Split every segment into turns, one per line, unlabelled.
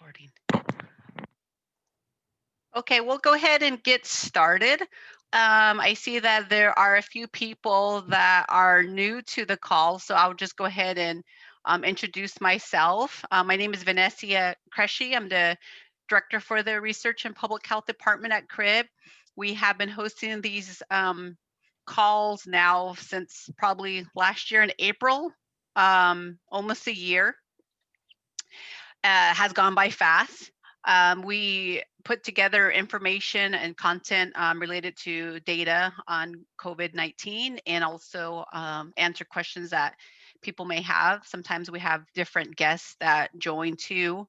recording. Okay, we'll go ahead and get started. I see that there are a few people that are new to the call, so I'll just go ahead and introduce myself. My name is Vanessa Cresci. I'm the director for the Research and Public Health Department at CRIB. We have been hosting these calls now since probably last year in April, almost a year. Has gone by fast. We put together information and content related to data on COVID-19 and also answer questions that people may have. Sometimes we have different guests that join too.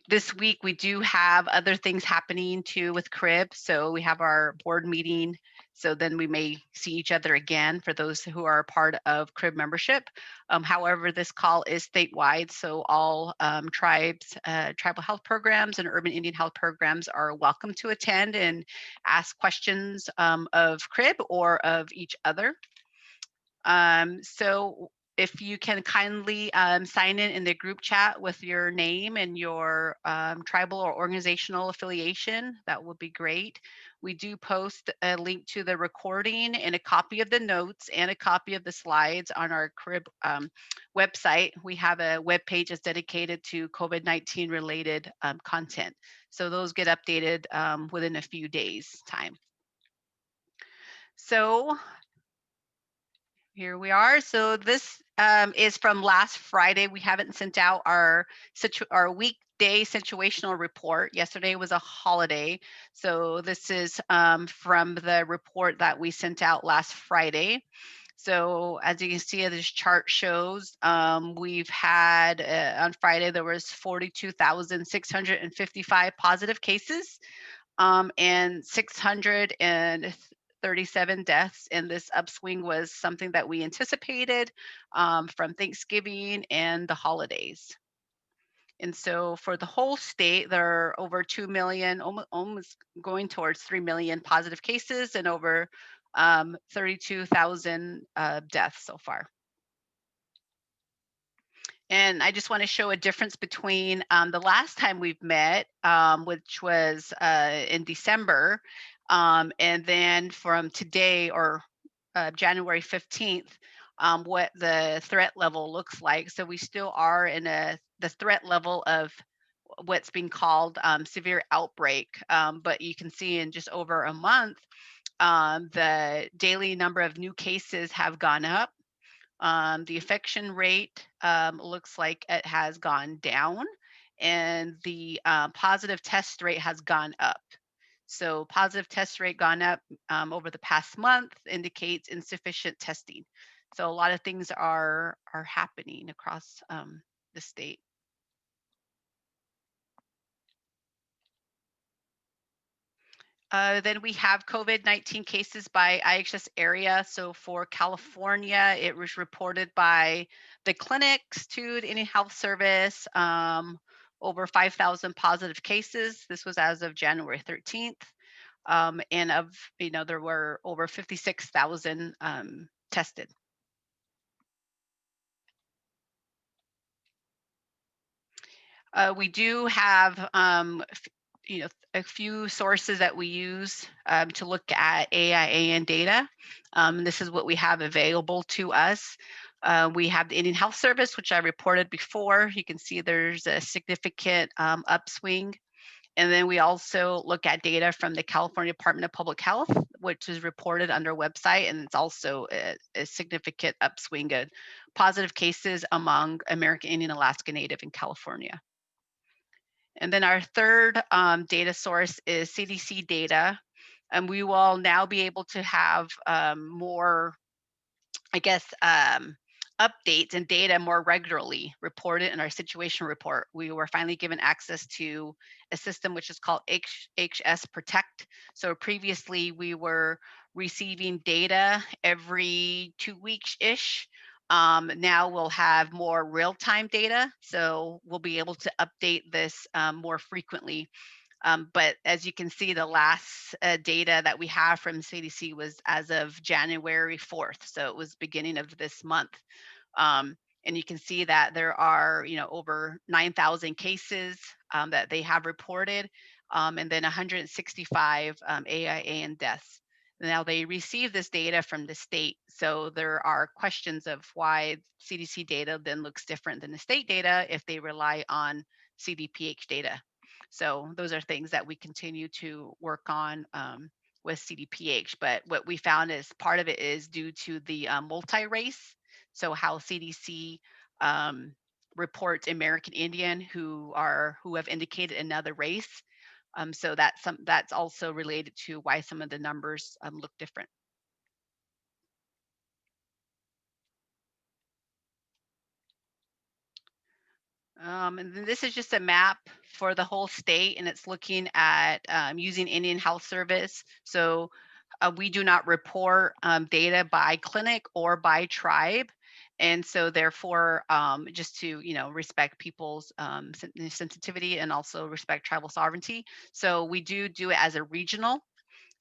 This week we do have other things happening too with CRIB. So we have our board meeting. So then we may see each other again for those who are a part of CRIB membership. However, this call is statewide. So all tribes, tribal health programs and urban Indian health programs are welcome to attend and ask questions of CRIB or of each other. So if you can kindly sign in the group chat with your name and your tribal or organizational affiliation, that would be great. We do post a link to the recording and a copy of the notes and a copy of the slides on our CRIB website. We have a web page that's dedicated to COVID-19 related content. So those get updated within a few days' time. So here we are. So this is from last Friday. We haven't sent out our weekday situational report. Yesterday was a holiday. So this is from the report that we sent out last Friday. So as you can see, this chart shows we've had on Friday, there was 42,655 positive cases and 637 deaths, and this upswing was something that we anticipated from Thanksgiving and the holidays. And so for the whole state, there are over 2 million, almost going towards 3 million positive cases and over 32,000 deaths so far. And I just want to show a difference between the last time we've met, which was in December, and then from today or January 15th, what the threat level looks like. So we still are in the threat level of what's being called severe outbreak. But you can see in just over a month, the daily number of new cases have gone up. The infection rate looks like it has gone down, and the positive test rate has gone up. So positive test rate gone up over the past month indicates insufficient testing. So a lot of things are happening across the state. Then we have COVID-19 cases by IHS area. So for California, it was reported by the clinics to the Indian Health Service, over 5,000 positive cases. This was as of January 13th. And there were over 56,000 tested. We do have a few sources that we use to look at AIAN data. This is what we have available to us. We have the Indian Health Service, which I reported before. You can see there's a significant upswing. And then we also look at data from the California Department of Public Health, which is reported on their website, and it's also a significant upswing of positive cases among American Indian, Alaska Native in California. And then our third data source is CDC data, and we will now be able to have more, updates and data more regularly reported in our situation report. We were finally given access to a system which is called HS Protect. So previously we were receiving data every 2 weeks-ish. Now we'll have more real-time data, so we'll be able to update this more frequently. But as you can see, the last data that we have from CDC was as of January 4th, so it was beginning of this month. And you can see that there are, over 9,000 cases that they have reported, and then 165 AIA and deaths. Now they receive this data from the state, so there are questions of why CDC data then looks different than the state data if they rely on CDPH data. So those are things that we continue to work on with CDPH. But what we found is part of it is due to the multi-race. So how CDC um, reports American Indian who have indicated another race. So that's also related to why some of the numbers look different. And then this is just a map for the whole state, and it's looking at using Indian Health Service. So we do not report data by clinic or by tribe. And so therefore, just to, respect people's sensitivity and also respect tribal sovereignty. So we do it as a regional.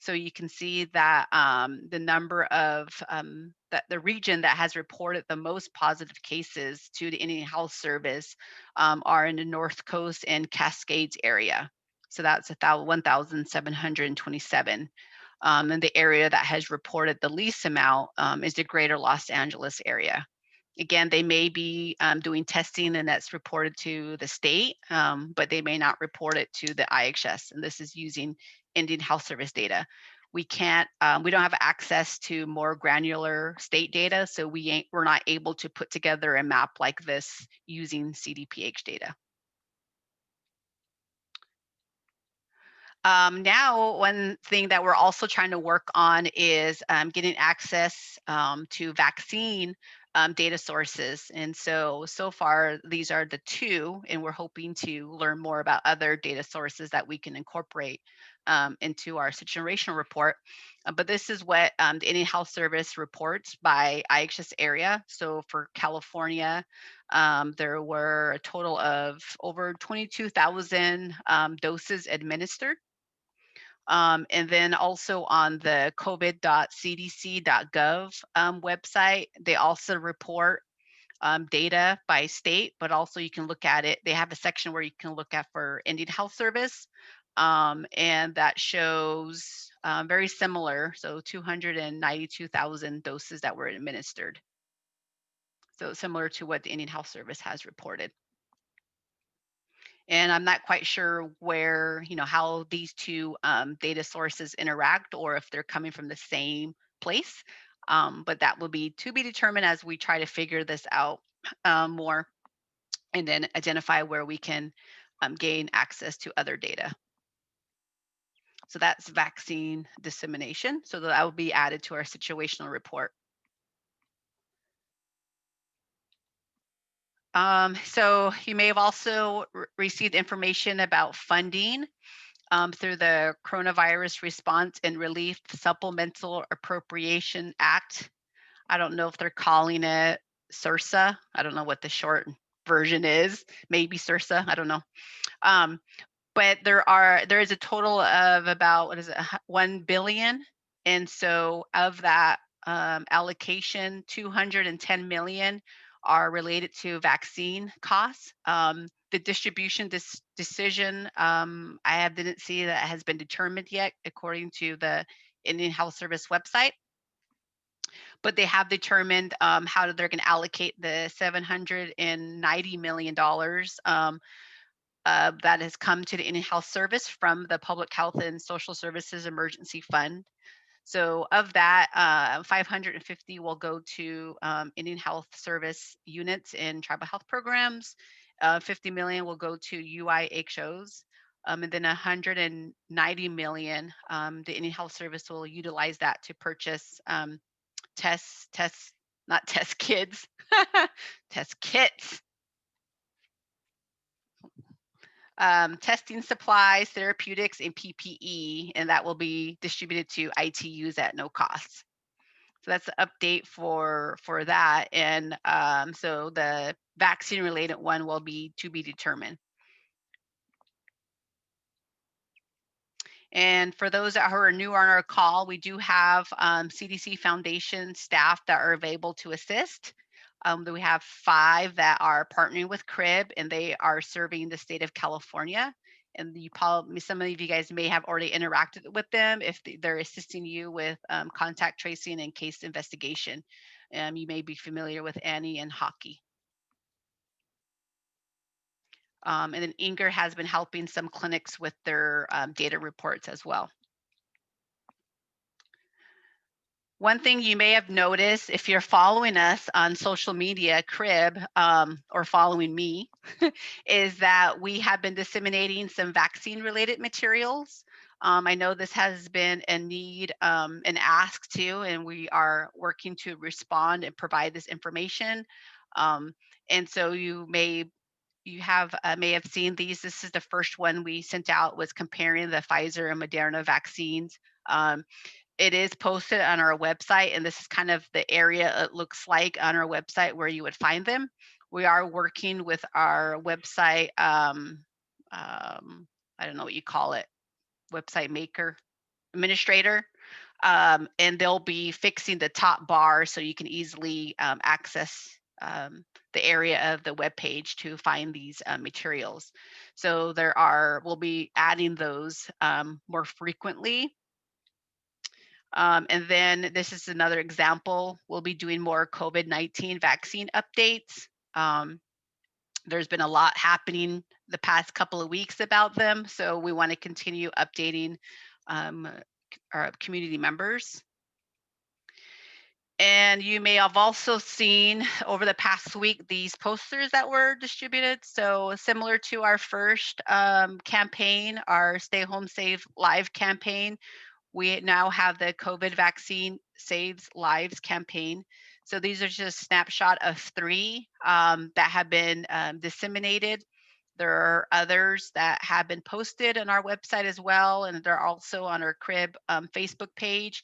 So you can see that the number of that the region that has reported the most positive cases to the Indian Health Service are in the North Coast and Cascades area. So that's 1,727. And the area that has reported the least amount is the greater Los Angeles area. Again, they may be doing testing and that's reported to the state, but they may not report it to the IHS. And this is using Indian Health Service data. We don't have access to more granular state data, so we're not able to put together a map like this using CDPH data. Now, one thing that we're also trying to work on is getting access to vaccine data sources. And so far, these are the two, and we're hoping to learn more about other data sources that we can incorporate into our situational report. But this is what the Indian Health Service reports by IHS area. So for California, there were a total of over 22,000 doses administered. And then also on the covid.cdc.gov website, they also report data by state, but also you can look at it. They have a section where you can look at for Indian Health Service, and that shows very similar. So 292,000 doses that were administered. So similar to what the Indian Health Service has reported. And I'm not quite sure where, how these two data sources interact or if they're coming from the same place. But that will be to be determined as we try to figure this out more and then identify where we can gain access to other data. So that's vaccine dissemination. So that will be added to our situational report. So you may have also received information about funding through the Coronavirus Response and Relief Supplemental Appropriation Act. I don't know if they're calling it CRSA. I don't know what the short version is. Maybe CRSA. I don't know. But there is a total of about, what is it, 1 billion. And so of that allocation, 210 million are related to vaccine costs. The distribution decision, I didn't see that has been determined yet, according to the Indian Health Service website. But they have determined how they're going to allocate the $790 million that has come to the Indian Health Service from the Public Health and Social Services Emergency Fund. So of that, 550 will go to Indian Health Service units in tribal health programs. 50 million will go to UIHOs. And then 190 million, the Indian Health Service will utilize that to purchase not test kids, test kits, testing supplies, therapeutics, and PPE, and that will be distributed to ITUs at no cost. So that's the update for that. And so the vaccine related one will be to be determined. And for those that are new on our call, we do have CDC Foundation staff that are available to assist. We have 5 that are partnering with CRIB, and they are serving the state of California. And you probably, some of you guys may have already interacted with them if they're assisting you with contact tracing and case investigation. You may be familiar with Annie and Hockey. And then Inger has been helping some clinics with their data reports as well. One thing you may have noticed if you're following us on social media, Crib, or following me, is that we have been disseminating some vaccine related materials. I know this has been a need, an ask too, and we are working to respond and provide this information. Um, and so may have seen these. This is the first one we sent out, was comparing the Pfizer and Moderna vaccines. It is posted on our website, and this is kind of the area it looks like on our website where you would find them. We are working with our website, I don't know what you call it, website maker, administrator, and they'll be fixing the top bar so you can easily access the area of the web page to find these materials. So we'll be adding those more frequently. And then this is another example. We'll be doing more COVID-19 vaccine updates. There's been a lot happening the past couple of weeks about them, so we want to continue updating our community members. And you may have also seen over the past week these posters that were distributed. So similar to our first campaign, our Stay Home Save Live campaign, we now have the COVID Vaccine Saves Lives campaign. So these are just a snapshot of 3 that have been disseminated. There are others that have been posted on our website as well, and they're also on our CRIB Facebook page.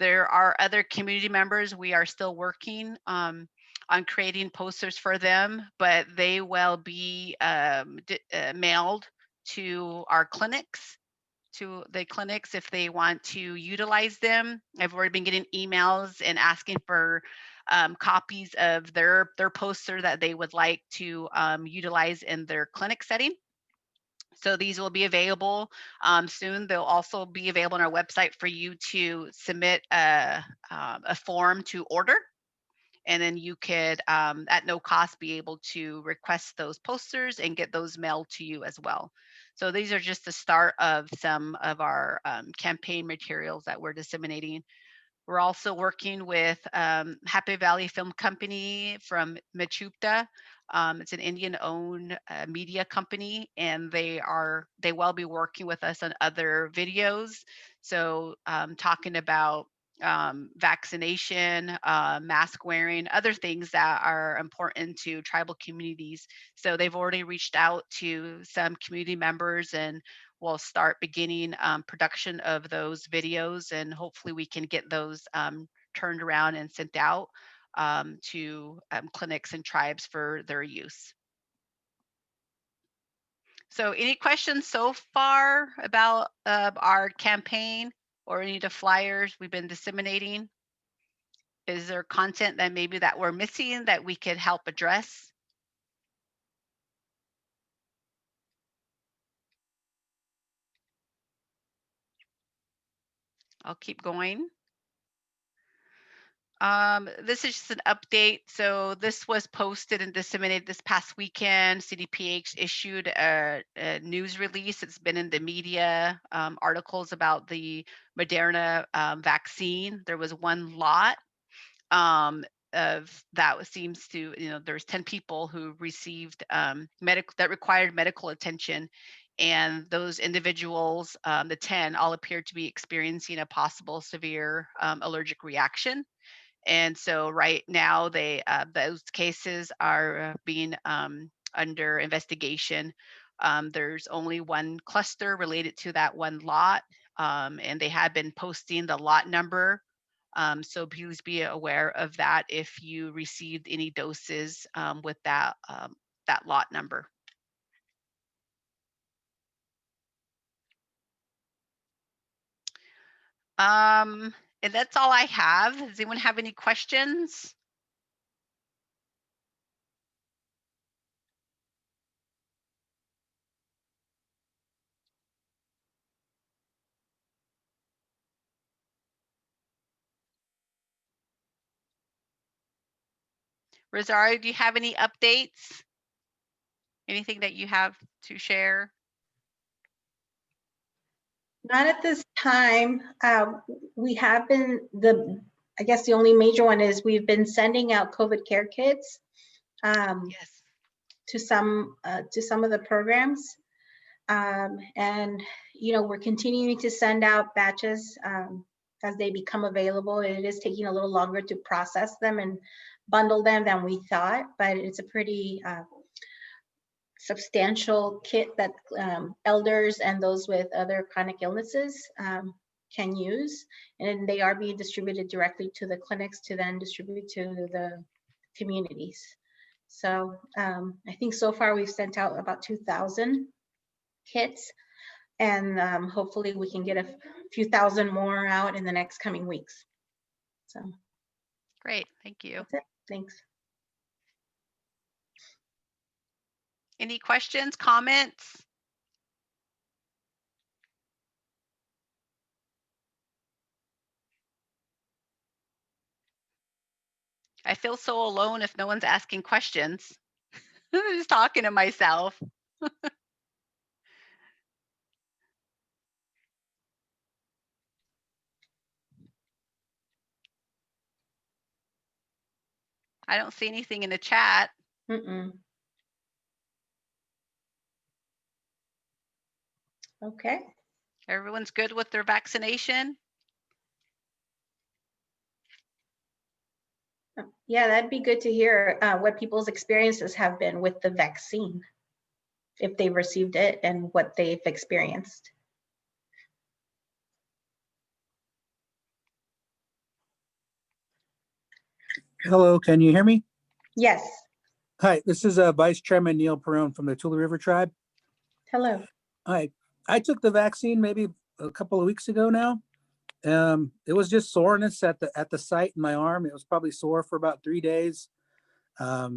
There are other community members. We are still working on creating posters for them, but they will be mailed to our clinics, to the clinics if they want to utilize them. I've already been getting emails and asking for copies of their poster that they would like to utilize in their clinic setting. So these will be available soon. They'll also be available on our website for you to submit a form to order. And then you could, at no cost, be able to request those posters and get those mailed to you as well. So these are just the start of some of our campaign materials that we're disseminating. We're also working with Happy Valley Film Company from Mechupta. It's an Indian-owned media company, and they will be working with us on other videos. So talking about vaccination, mask wearing, other things that are important to tribal communities. So they've already reached out to some community members, and we'll start beginning production of those videos, and hopefully we can get those turned around and sent out to clinics and tribes for their use. So any questions so far about our campaign or any of the flyers we've been disseminating? Is there content that maybe that we're missing that we could help address? I'll keep going. This is just an update. So this was posted and disseminated this past weekend. CDPH issued a news release. It's been in the media, articles about the Moderna vaccine. There was one lot um, of that seems to, there's 10 people who received medical that required medical attention. And those individuals, the 10, all appeared to be experiencing a possible severe allergic reaction. And so right now those cases are being under investigation. There's only one cluster related to that one lot, and they have been posting the lot number. So please be aware of that if you received any doses with that lot number. Um, and that's all I have. Does anyone have any questions? Rosario, do you have any updates? Anything that you have to share?
Not at this time. We have been, I guess the only major one is we've been sending out COVID care kits
Yes.
to some of the programs. And, you know, we're continuing to send out batches as they become available. It is taking a little longer to process them and bundle them than we thought, but it's a pretty substantial kit that elders and those with other chronic illnesses can use. And they are being distributed directly to the clinics to then distribute to the communities. So I think so far we've sent out about 2,000 kits, and hopefully we can get a few thousand more out in the next coming weeks. So
Great, thank you.
that's it. Thanks.
Any questions, comments? I feel so alone if no one's asking questions. I'm just talking to myself. I don't see anything in the chat.
Okay.
Everyone's good with their vaccination?
Yeah, that'd be good to hear what people's experiences have been with the vaccine, if they've received it and what they've experienced.
Hello, can you hear me?
Yes.
Hi, this is Vice Chairman Neil Perone from the Tule River Tribe.
Hello.
Hi, I took the vaccine maybe a couple of weeks ago now. It was just soreness at the site in my arm. It was probably sore for about 3 days. I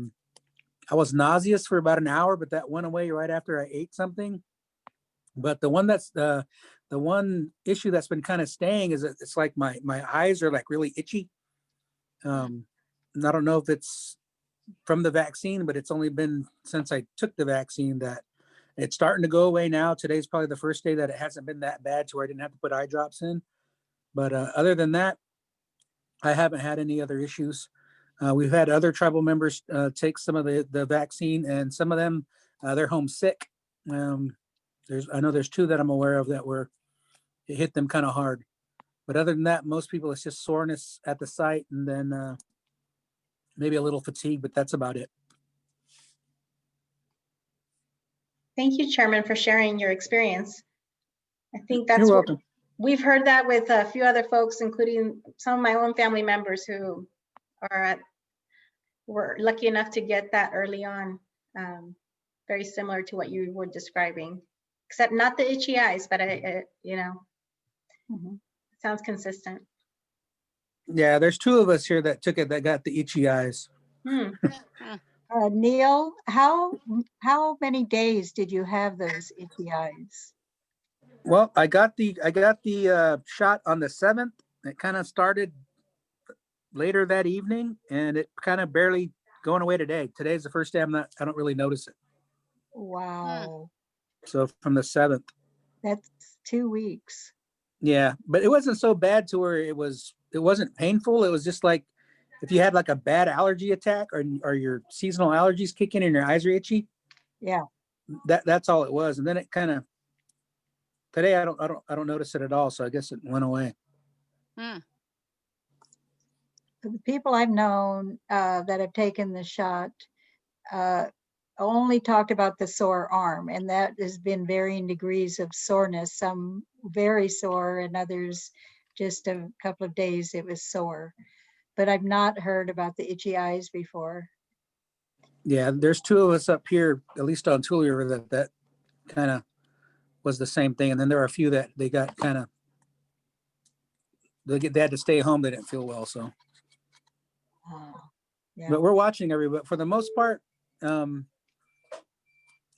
was nauseous for about an hour, but that went away right after I ate something. But the one issue that's been kind of staying is that it's like my eyes are like really itchy. And I don't know if it's from the vaccine, but it's only been since I took the vaccine that it's starting to go away now. Today's probably the first day that it hasn't been that bad to where I didn't have to put eye drops in. But other than that, I haven't had any other issues. We've had other tribal members take some of the vaccine, and some of them, they're home sick. I know there's 2 that I'm aware of that it hit them kind of hard. But other than that, most people, it's just soreness at the site, and then maybe a little fatigue, but that's about it.
Thank you, Chairman, for sharing your experience. I think that's
You're welcome.
We've heard that with a few other folks, including some of my own family members who were lucky enough to get that early on. Very similar to what you were describing, except not the itchy eyes, but you know, sounds consistent.
Yeah, there's 2 of us here that took it that got the itchy eyes.
Neil, how many days did you have those itchy eyes?
Well, I got the shot on the 7th. It kind of started later that evening, and it kind of barely going away today. Today's the first day I don't really notice it.
Wow.
So from the 7th.
That's 2 weeks.
Yeah, but it wasn't so bad to where it wasn't painful. It was just like if you had like a bad allergy attack or your seasonal allergies kick in and your eyes are itchy.
Yeah.
That's all it was. And then it kind of today I don't notice it at all. So I guess it went away.
The people I've known that have taken the shot only talked about the sore arm, and that has been varying degrees of soreness. Some very sore, and others just a couple of days it was sore. But I've not heard about the itchy eyes before.
Yeah, there's 2 of us up here, at least on Tule River, that kind of was the same thing. And then there are a few that they got kind of they had to stay home. They didn't feel well, so.
Yeah.
But we're watching everybody. For the most part,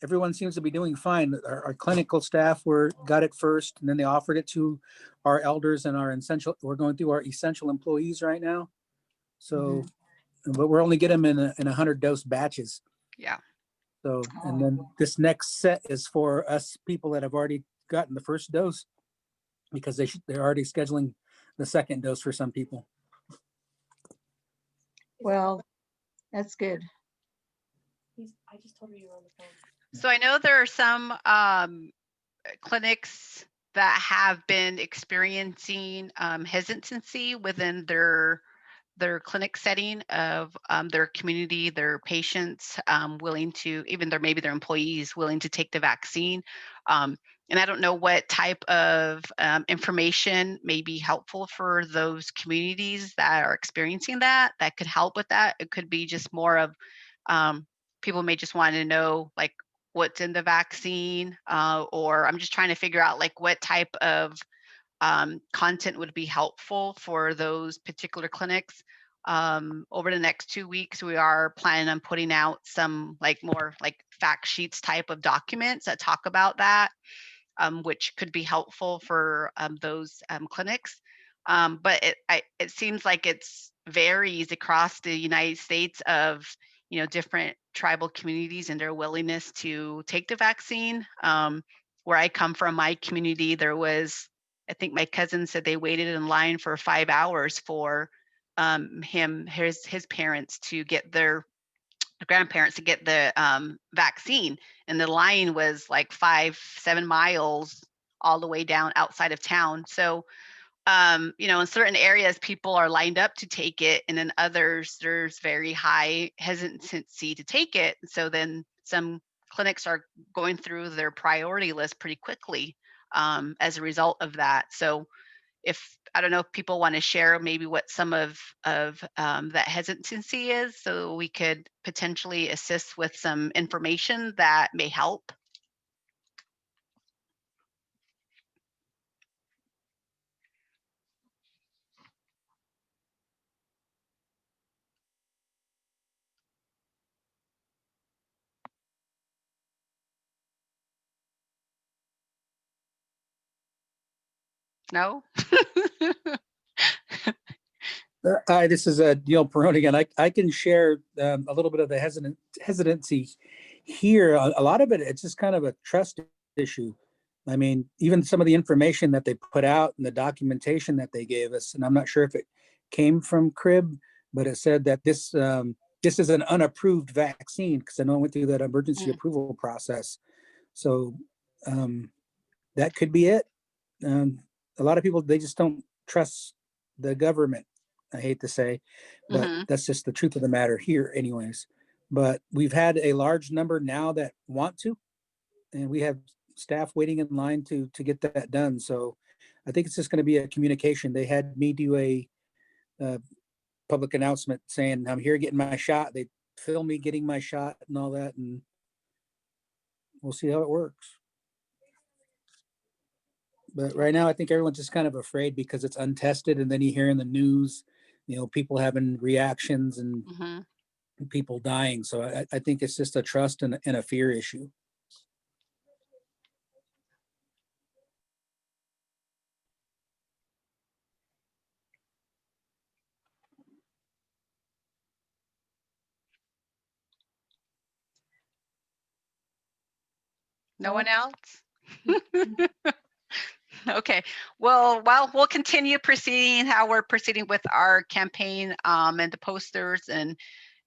everyone seems to be doing fine. Our clinical staff got it first, and then they offered it to our elders and our essential. We're going through our essential employees right now. So but we're only getting them in 100 dose batches.
Yeah.
So, and then this next set is for us people that have already gotten the first dose, because they're already scheduling the second dose for some people.
Well, that's good.
I just told her you were on the phone.
So I know there are some clinics that have been experiencing hesitancy within their clinic setting of their community, their patients willing to, even maybe their employees willing to take the vaccine. And I don't know what type of information may be helpful for those communities that are experiencing that could help with that. It could be just more of people may just want to know like what's in the vaccine, or I'm just trying to figure out like what type of content would be helpful for those particular clinics. Over the next 2 weeks, we are planning on putting out some like more like fact sheets type of documents that talk about that, which could be helpful for those clinics. But it seems like it's varies across the United States of, you know, different tribal communities and their willingness to take the vaccine. Where I come from, my community, there was, I think my cousin said they waited in line for 5 hours for his parents to get their grandparents to get the vaccine, and the line was like 5-7 miles all the way down outside of town. So you know, in certain areas people are lined up to take it, and in others there's very high hesitancy to take it. So then some clinics are going through their priority list pretty quickly as a result of that. So if I don't know if people want to share maybe what some of that hesitancy is, so we could potentially assist with some information that may help. No?
Hi, this is Neil Peroni again. I can share a little bit of the hesitancy here. A lot of it, it's just kind of a trust issue. I mean, even some of the information that they put out and the documentation that they gave us, and I'm not sure if it came from CRIB, but it said that this is an unapproved vaccine, because I know I went through that emergency approval process. So that could be it. A lot of people, they just don't trust the government, I hate to say, but that's just the truth of the matter here anyways. But we've had a large number now that want to, and we have staff waiting in line to get that done. So I think it's just going to be a communication. They had me do a public announcement saying, I'm here getting my shot. They film me getting my shot and all that, and we'll see how it works. But right now, I think everyone's just kind of afraid because it's untested. And then you hear in the news, you know, people having reactions and people dying. So I think it's just a trust and a fear issue.
No one else? Okay, well, we'll continue proceeding how we're proceeding with our campaign and the posters. And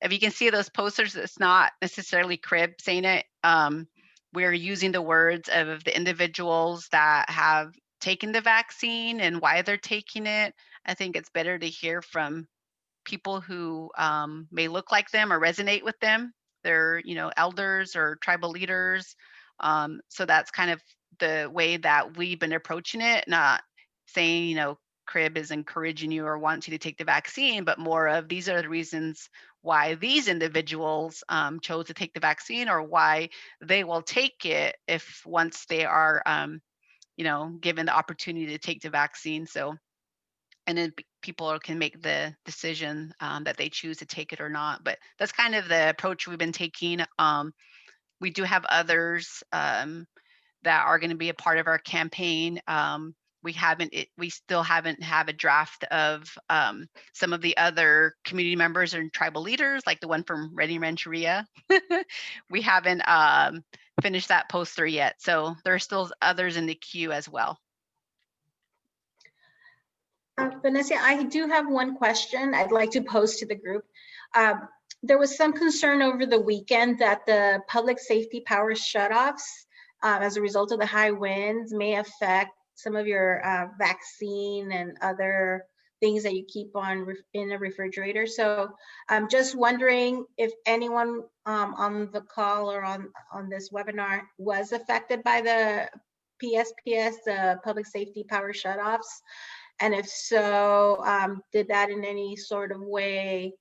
if you can see those posters, it's not necessarily CRIB saying it. We're using the words of the individuals that have taken the vaccine and why they're taking it. I think it's better to hear from people who may look like them or resonate with them. They're, you know, elders or tribal leaders. So that's kind of the way that we've been approaching it, not saying, you know, CRIB is encouraging you or wants you to take the vaccine, but more of these are the reasons why these individuals chose to take the vaccine, or why they will take it if once they are, you know, given the opportunity to take the vaccine. So, and then people can make the decision that they choose to take it or not. But that's kind of the approach we've been taking. We do have others that are going to be a part of our campaign. we still haven't have a draft of some of the other community members and tribal leaders, like the one from Redding Rancheria. We haven't finished that poster yet. So there's still others in the queue as well.
Vanessa, I do have one question I'd like to pose to the group. There was some concern over the weekend that the public safety power shutoffs, as a result of the high winds, may affect some of your vaccine and other things that you keep on in a refrigerator. So I'm just wondering if anyone on the call or on this webinar was affected by the PSPS, the public safety power shutoffs. And if so, did that in any sort of way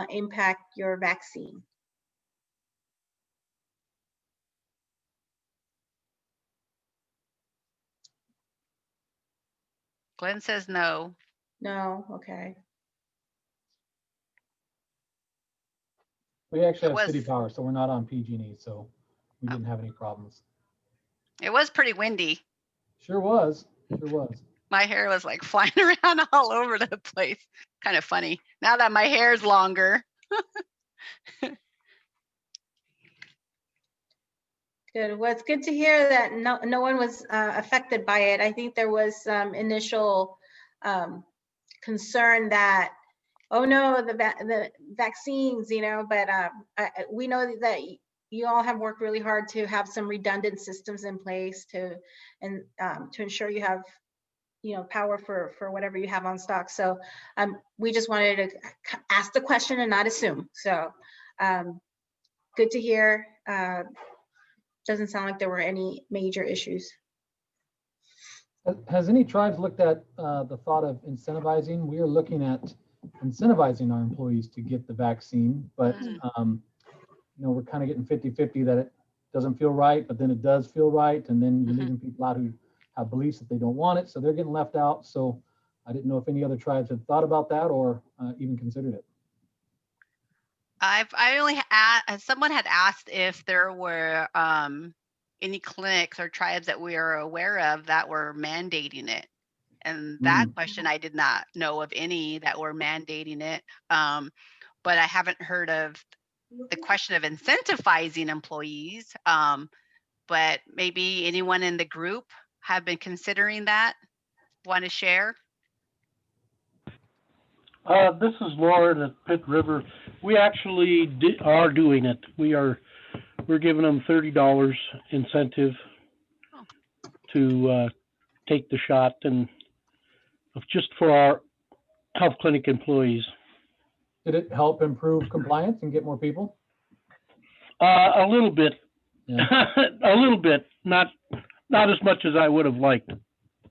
impact your vaccine?
Glenn says no.
No, okay.
We actually
It
have city
was-
power, so we're not on PG&E, so we didn't have any problems.
It was pretty windy.
Sure was, sure was.
My hair was like flying around all over the place. Kind of funny. Now that my hair is longer.
Good. Well, it's good to hear that no one was affected by it. I think there was some initial concern that, oh no, the vaccines, you know, but we know that you all have worked really hard to have some redundant systems in place to ensure you have, you know, power for whatever you have on stock. So we just wanted to ask the question and not assume. So good to hear. Doesn't sound like there were any major issues.
Has any tribes looked at the thought of incentivizing? We are looking at incentivizing our employees to get the vaccine, but you know, we're kind of getting 50-50 that it doesn't feel right, but then it does feel right. And then you're leaving people out who have beliefs that they don't want it, so they're getting left out. So I didn't know if any other tribes had thought about that or even considered it.
Someone had asked if there were any clinics or tribes that we are aware of that were mandating it. And that question, I did not know of any that were mandating it. But I haven't heard of the question of incentivizing employees. But maybe anyone in the group have been considering that? Want to share?
This is Lauren at Pitt River. We actually are doing it. We're giving them $30 incentive to take the shot, and just for our health clinic employees.
Did it help improve compliance and get more people?
A little bit,
Yeah.
a little bit, not as much as I would have liked.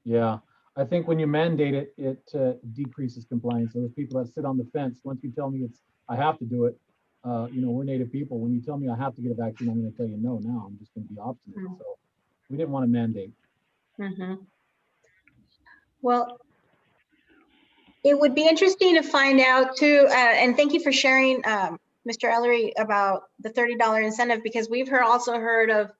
Yeah, I think when you mandate it, it decreases compliance. So those people that sit on the fence, once you tell me I have to do it, you know, we're Native people. When you tell me I have to get a vaccine, I'm going to tell you no now. I'm just going to be obstinate. So we didn't want to mandate.
Well, it would be interesting to find out too, and thank you for sharing, Mr. Ellery, about the $30 incentive, because we've also heard of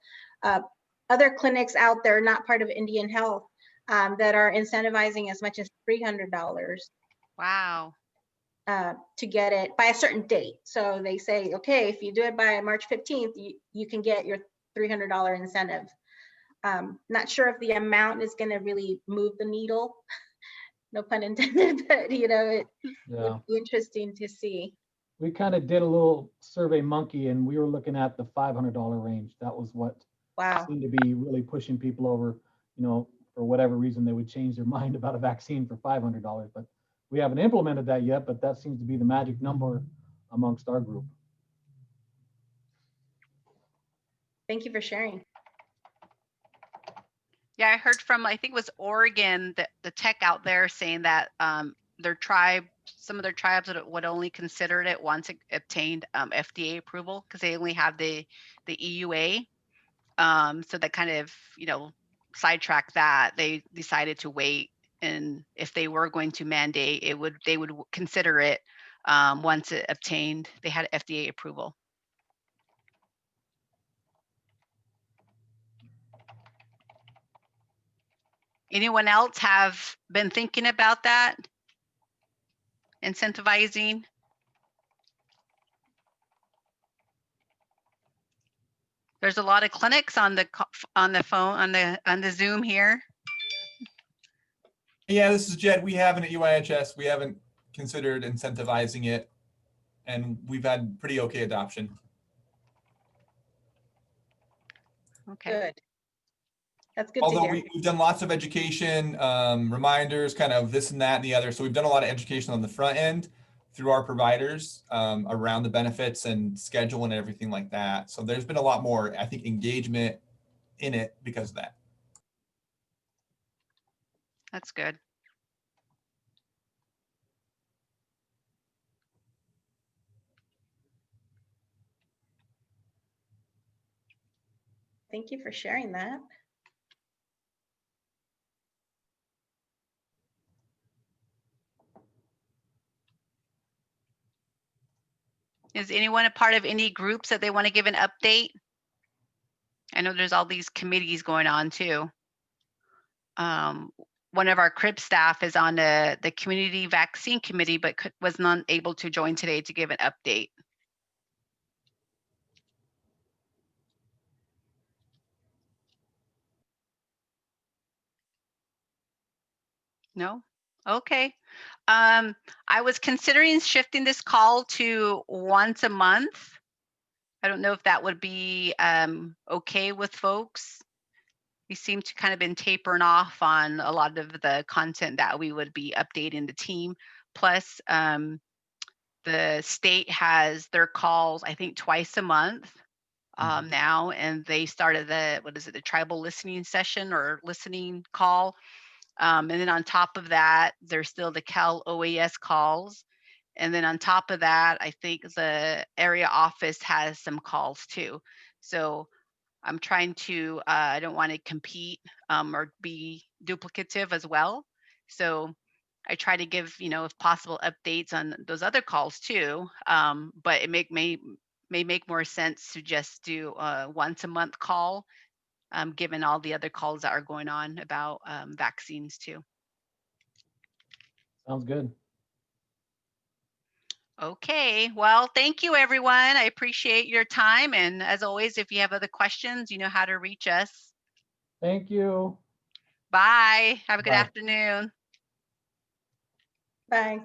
other clinics out there, not part of Indian Health, that are incentivizing as much as $300.
Wow.
To get it by a certain date. So they say, okay, if you do it by March 15th, you can get your $300 incentive. Not sure if the amount is going to really move the needle. No pun intended, but you know, it would be interesting to see.
We kind of did a little survey monkey, and we were looking at the $500 range. That was what seemed to be really pushing people over, you know, for whatever reason they would change their mind about a vaccine for $500. But we haven't implemented that yet, but that seems to be the magic number amongst our group.
Thank you for sharing.
Yeah, I heard from, I think it was Oregon, that the tech out there saying that some of their tribes would only consider it once it obtained FDA approval, because they only have the EUA. So that kind of, you know, sidetracked that. They decided to wait, and if they were going to mandate, they would consider it once it obtained, they had FDA approval. Anyone else have been thinking about that? Incentivizing? There's a lot of clinics on the phone, on the Zoom here.
Yeah, this is Jed. We haven't at UIHS. We haven't considered incentivizing it, and we've had pretty okay adoption.
Okay.
Good. That's good to
Although
hear.
we've done lots of education, reminders, kind of this and that and the other. So we've done a lot of education on the front end through our providers around the benefits and schedule and everything like that. So there's been a lot more, I think, engagement in it because of that.
That's good.
Thank you for sharing that.
Is anyone a part of any groups that they want to give an update? I know there's all these committees going on too. One of our CRIB staff is on the community vaccine committee, but was not able to join today to give an update. No? Okay. I was considering shifting this call to once a month. I don't know if that would be okay with folks. We seem to kind of been tapering off on a lot of the content that we would be updating the team. Plus, the state has their calls, I think, twice a month now, and they started the tribal listening session or listening call. And then on top of that, there's still the Cal OAS calls. And then on top of that, I think the area office has some calls too. So I'm trying to, I don't want to compete or be duplicative as well. So I try to give, if possible, updates on those other calls too. But it may make more sense to just do a once a month call, given all the other calls that are going on about vaccines too.
Sounds good.
Okay, well, thank you, everyone. I appreciate your time. And as always, if you have other questions, you know how to reach us.
Thank you.
Bye. Have a good
Bye.
afternoon.
Bye.